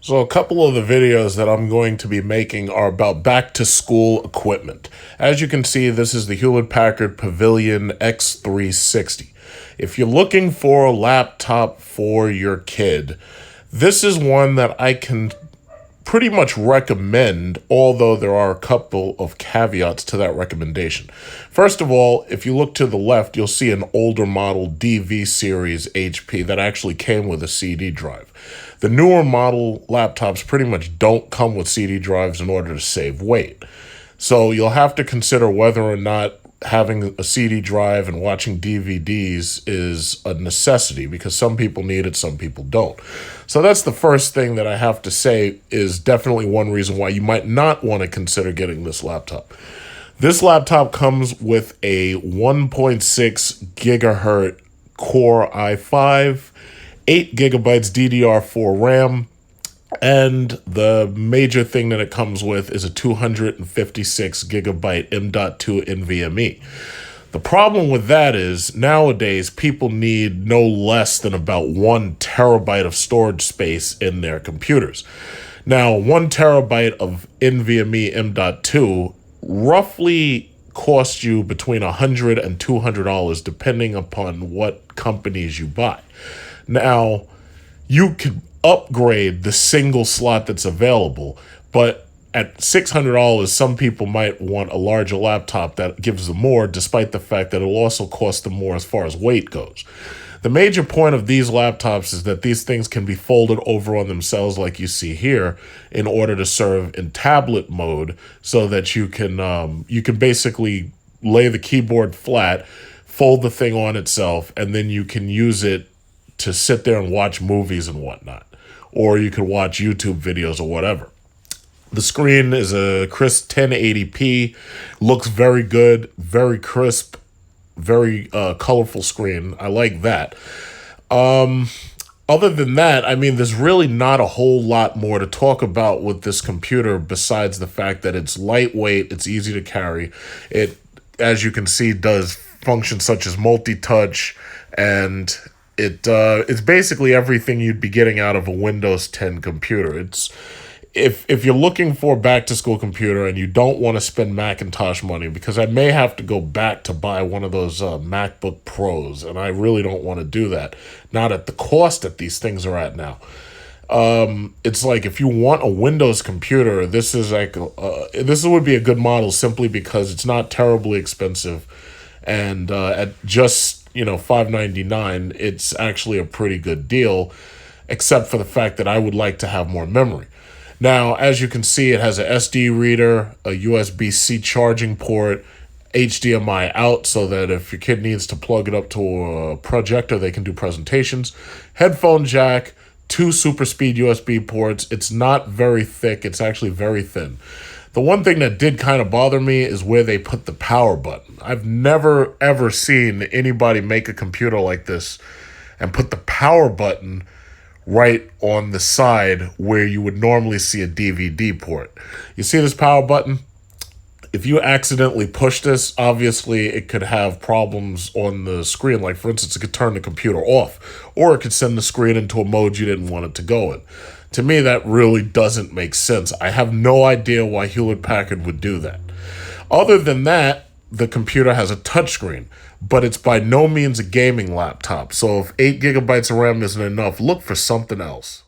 So a couple of the videos that I'm going to be making are about back to school equipment. As you can see, this is the Hewlett-Packard Pavilion X360. If you're looking for a laptop for your kid, this is one that I can pretty much recommend, although there are a couple of caveats to that recommendation. First of all, if you look to the left, you'll see an older model DV series HP that actually came with a CD drive. The newer model laptops pretty much don't come with CD drives in order to save weight. So you'll have to consider whether or not having a CD drive and watching DVDs is a necessity, because some people need it, some people don't. So that's the first thing that I have to say is definitely one reason why you might not want to consider getting this laptop. This laptop comes with a 1.6 gigahertz Core i5, 8 gigabytes DDR4 RAM, and the major thing that it comes with is a 256 gigabyte M.2 NVMe. The problem with that is nowadays people need no less than about 1 terabyte of storage space in their computers. Now, 1 terabyte of NVMe M.2 roughly costs you between $100 and $200 depending upon what companies you buy. Now, you could upgrade the single slot that's available, but at $600, some people might want a larger laptop that gives them more, despite the fact that it'll also cost them more as far as weight goes. The major point of these laptops is that these things can be folded over on themselves like you see here in order to serve in tablet mode, so that you can basically lay the keyboard flat, fold the thing on itself, and then you can use it to sit there and watch movies and whatnot. Or you could watch YouTube videos or whatever. The screen is a crisp 1080p, looks very good, very crisp, very colorful screen. I like that. Other than that, I mean, there's really not a whole lot more to talk about with this computer besides the fact that it's lightweight, it's easy to carry. It, as you can see, does functions such as multi-touch, and it's basically everything you'd be getting out of a Windows 10 computer. It's if you're looking for a back-to-school computer and you don't want to spend Macintosh money, because I may have to go back to buy one of those MacBook Pros, and I really don't want to do that, not at the cost that these things are at now. It's like if you want a Windows computer, this is like this would be a good model simply because it's not terribly expensive, and at just $599, it's actually a pretty good deal, except for the fact that I would like to have more memory. Now, as you can see, it has a SD reader, a USB-C charging port, HDMI out so that if your kid needs to plug it up to a projector, they can do presentations, headphone jack, 2 super speed USB ports. It's not very thick. It's actually very thin. The one thing that did kind of bother me is where they put the power button. I've never, ever seen anybody make a computer like this and put the power button right on the side where you would normally see a DVD port. You see this power button? If you accidentally push this, obviously it could have problems on the screen. Like, for instance, it could turn the computer off, or it could send the screen into a mode you didn't want it to go in. To me, that really doesn't make sense. I have no idea why Hewlett-Packard would do that. Other than that, the computer has a touchscreen, but it's by no means a gaming laptop. So if 8 gigabytes of RAM isn't enough, look for something else.